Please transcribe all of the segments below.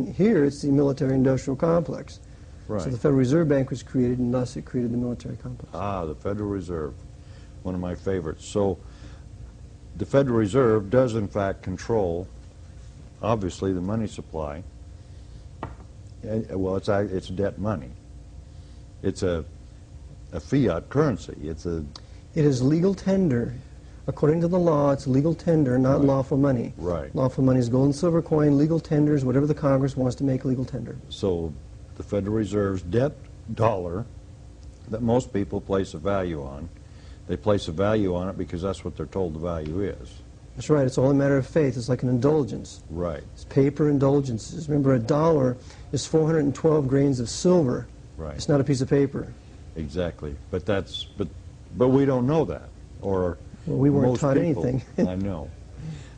Here, it's the military-industrial complex. Right. So the Federal Reserve Bank was created, and thus it created the military complex. Ah, the Federal Reserve, one of my favorites. So the Federal Reserve does, in fact, control, obviously, the money supply. Well, it's debt money. It's a fiat currency. It is legal tender. According to the law, it's legal tender, not lawful money. Right. Lawful money is gold and silver coin. Legal tender is whatever the Congress wants to make legal tender. So the Federal Reserve's debt dollar that most people place a value on, they place a value on it because that's what they're told the value is. That's right. It's all a matter of faith. It's like an indulgence. Right. It's paper indulgences. Remember, a dollar is 412 grains of silver. Right. It's not a piece of paper. Exactly. But we don't know that. Or well, we weren't most taught people, anything. I know.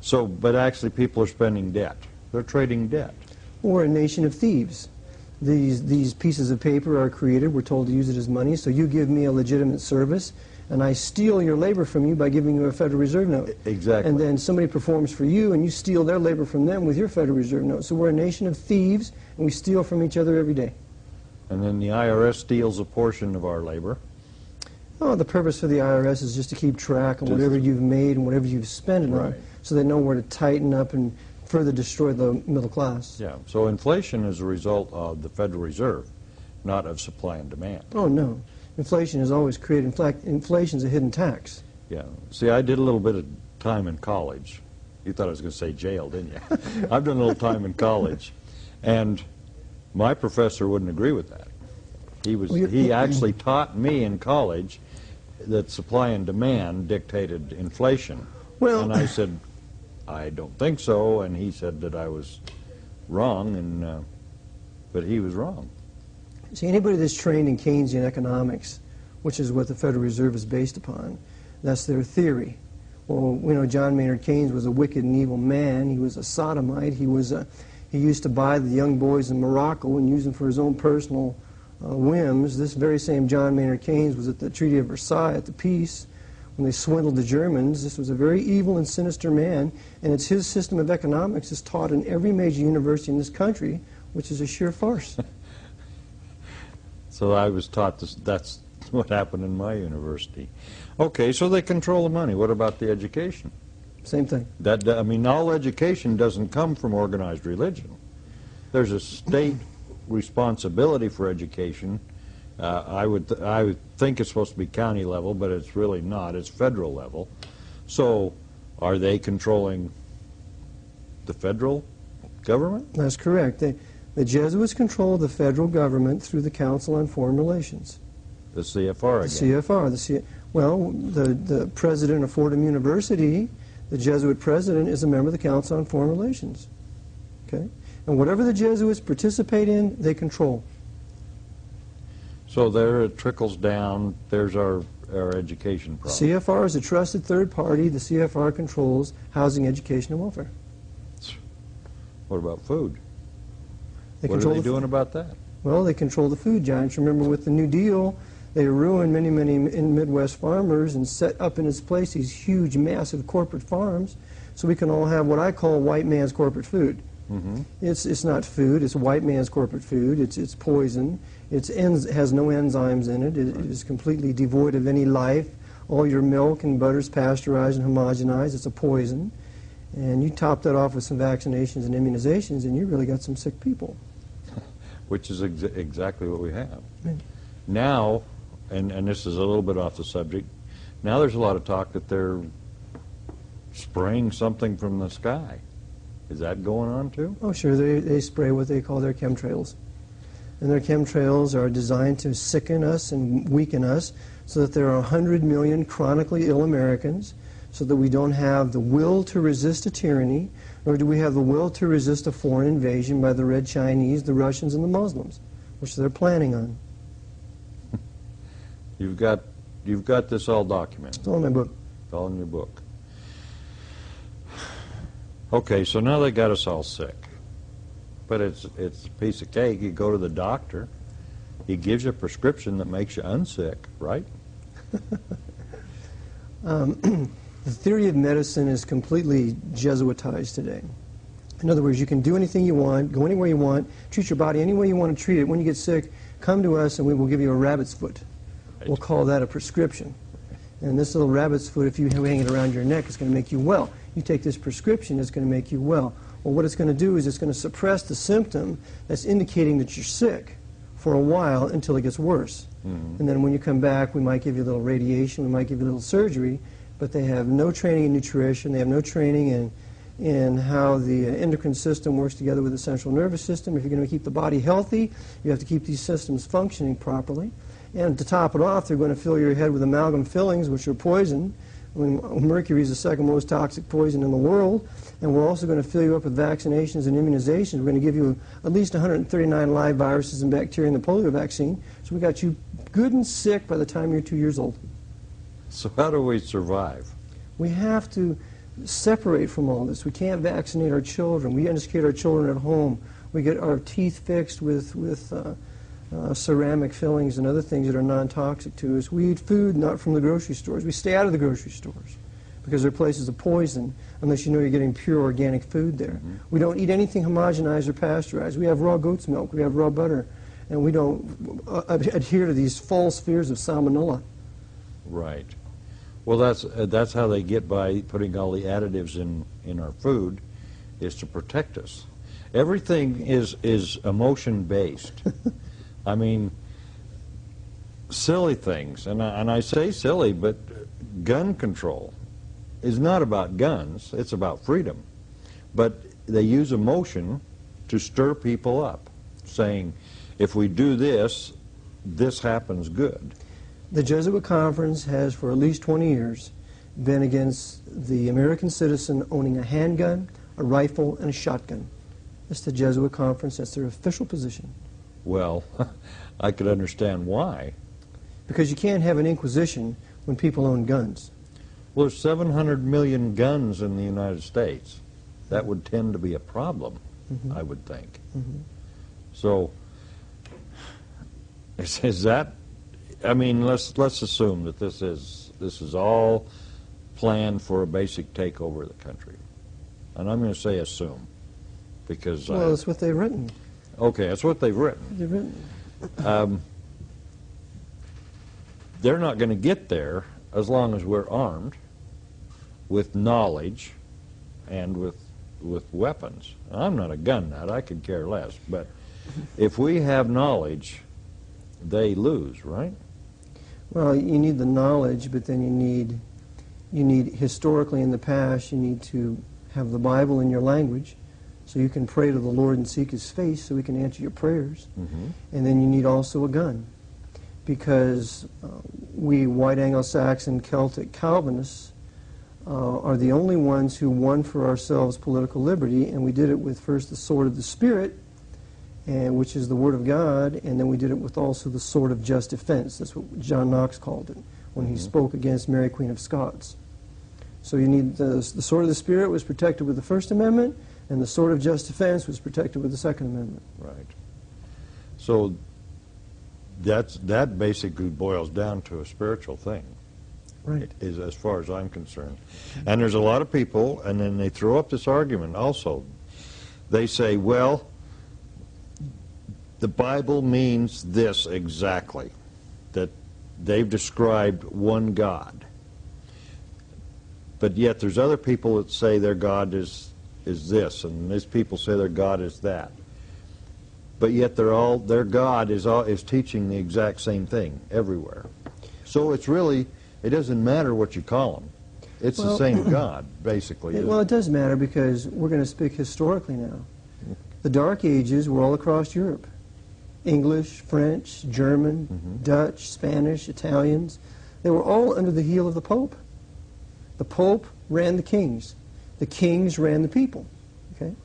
So, but actually people are spending debt. They're trading debt. We're a nation of thieves. These pieces of paper are created. We're told to use it as money. So you give me a legitimate service, and I steal your labor from you by giving you a Federal Reserve note. Exactly. And then somebody performs for you, and you steal their labor from them with your Federal Reserve note. So we're a nation of thieves, and we steal from each other every day. And then the IRS steals a portion of our labor. Oh, the purpose for the IRS is just to keep track of whatever you've made and whatever you've spent it on, so they know where to tighten up and further destroy the middle class. Yeah, so inflation is a result of the Federal Reserve, not of supply and demand. Oh, no. Inflation is always created. In fact, inflation is a hidden tax. Yeah. See, I did a little bit of time in college. You thought I was going to say jail, didn't you? I've done a little time in college, and my professor wouldn't agree with that. He actually taught me in college that supply and demand dictated inflation. Well, and I said, I don't think so, and he said that I was wrong, and but he was wrong. See, anybody that's trained in Keynesian economics, which is what the Federal Reserve is based upon, that's their theory. Well, we know John Maynard Keynes was a wicked and evil man. He was a sodomite. He used to buy the young boys in Morocco and use them for his own personal whims. This very same John Maynard Keynes was at the Treaty of Versailles at the peace when they swindled the Germans. This was a very evil and sinister man, and it's his system of economics is taught in every major university in this country, which is a sheer farce. So I was taught this, that's what happened in my university. Okay, so they control the money. What about the education? Same thing. I mean, all education doesn't come from organized religion. There's a state responsibility for education. I would think it's supposed to be county level, but it's really not. It's federal level. So are they controlling the federal government? That's correct. The Jesuits control the federal government through the Council on Foreign Relations. The CFR again. The CFR. Well, the president of Fordham University, the Jesuit president, is a member of the Council on Foreign Relations. Okay? And whatever the Jesuits participate in, they control. So there it trickles down. There's our education problem. CFR is a trusted third party. The CFR controls housing, education, and welfare. What about food? What are they doing about that? Well, they control the food giants. Remember, with the New Deal, they ruined many Midwest farmers and set up in its place these huge, massive corporate farms, so we can all have what I call white man's corporate food. Mm-hmm. It's not food. It's white man's corporate food. It's poison. It has no enzymes in it. It is completely devoid of any life. All your milk and butter is pasteurized and homogenized. It's a poison. And you top that off with some vaccinations and immunizations, and you really got some sick people. Which is exactly what we have. Yeah. Now, and this is a little bit off the subject, now there's a lot of talk that they're spraying something from the sky. Is that going on too? Oh, sure. They spray what they call their chemtrails. And their chemtrails are designed to sicken us and weaken us so that there are 100 million chronically ill Americans, so that we don't have the will to resist a tyranny, nor do we have the will to resist a foreign invasion by the Red Chinese, the Russians, and the Muslims, which they're planning on. You've got this all documented. It's all in my book. It's all in your book. Okay, so now they got us all sick. But it's a piece of cake. You go to the doctor, he gives you a prescription that makes you unsick, right? The theory of medicine is completely Jesuitized today. In other words, you can do anything you want, go anywhere you want, treat your body any way you want to treat it. When you get sick, come to us and we will give you a rabbit's foot. We'll call that a prescription. And this little rabbit's foot, if you hang it around your neck, it's going to make you well. You take this prescription, it's going to make you well. Well, what it's going to do is it's going to suppress the symptom that's indicating that you're sick for a while until it gets worse. And then when you come back, we might give you a little radiation, we might give you a little surgery, but they have no training in nutrition, they have no training in how the endocrine system works together with the central nervous system. If you're going to keep the body healthy, you have to keep these systems functioning properly. And to top it off, they're going to fill your head with amalgam fillings, which are poison. Mercury is the second most toxic poison in the world. And we're also going to fill you up with vaccinations and immunizations. We're going to give you at least 139 live viruses and bacteria in the polio vaccine. So we got you good and sick by the time you're 2 years old. So how do we survive? We have to separate from all this. We can't vaccinate our children. We educate our children at home. We get our teeth fixed with ceramic fillings and other things that are non-toxic to us. We eat food not from the grocery stores. We stay out of the grocery stores because they're places of poison unless you know you're getting pure organic food there. We don't eat anything homogenized or pasteurized. We have raw goat's milk. We have raw butter. And we don't adhere to these false fears of salmonella. Right. Well, that's how they get by putting all the additives in our food, is to protect us. Everything is emotion-based. I mean, silly things, and I say silly, but gun control is not about guns, it's about freedom. But they use emotion to stir people up, saying, if we do this, this happens good. The Jesuit Conference has, for at least 20 years, been against the American citizen owning a handgun, a rifle, and a shotgun. That's the Jesuit Conference. That's their official position. Well, I could understand why. Because you can't have an inquisition when people own guns. Well, there's 700 million guns in the United States. That would tend to be a problem, I would think. So, is that... I mean, let's assume that this is all planned for a basic takeover of the country, and I'm going to say assume, because well, that's what they've written. Okay, that's what they've written. They've written. They're not going to get there as long as we're armed with knowledge and with weapons. I'm not a gun nut; I could care less. But if we have knowledge, they lose, right? Well, you need the knowledge, but then you need historically in the past, you need to have the Bible in your language so you can pray to the Lord and seek His face so He can answer your prayers. And then you need also a gun, because we white Anglo-Saxon Celtic Calvinists are the only ones who won for ourselves political liberty, and we did it with first the sword of the Spirit, which is the Word of God, and then we did it with also the sword of just defense. That's what John Knox called it when he spoke against Mary Queen of Scots. So you need the sword of the Spirit was protected with the First Amendment, and the sword of just defense was protected with the Second Amendment. Right. So that basically boils down to a spiritual thing. Right. Is as far as I'm concerned. And there's a lot of people, and then they throw up this argument also. They say, well, the Bible means this exactly, that they've described one God. But yet there's other people that say their God is this, and these people say their God is that. But yet their God is teaching the exact same thing everywhere. So it's really, it doesn't matter what you call them. It's the same God, basically. Well, it does matter, because we're going to speak historically now. The Dark Ages were all across Europe. English, French, German, Dutch, Spanish, Italians. They were all under the heel of the Pope. The Pope ran the kings. The kings ran the people. Okay?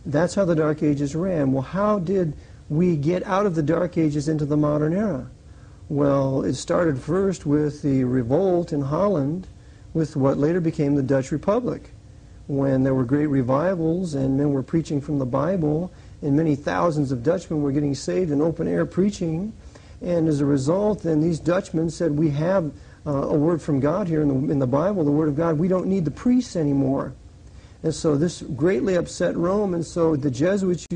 That's how the Dark Ages ran. Well, how did we get out of the Dark Ages into the modern era? Well, it started first with the revolt in Holland with what later became the Dutch Republic, when there were great revivals and men were preaching from the Bible, and many thousands of Dutchmen were getting saved in open-air preaching. And as a result, then these Dutchmen said, we have a word from God here in the Bible, the Word of God. We don't need the priests anymore. And so this greatly upset Rome, and so the Jesuits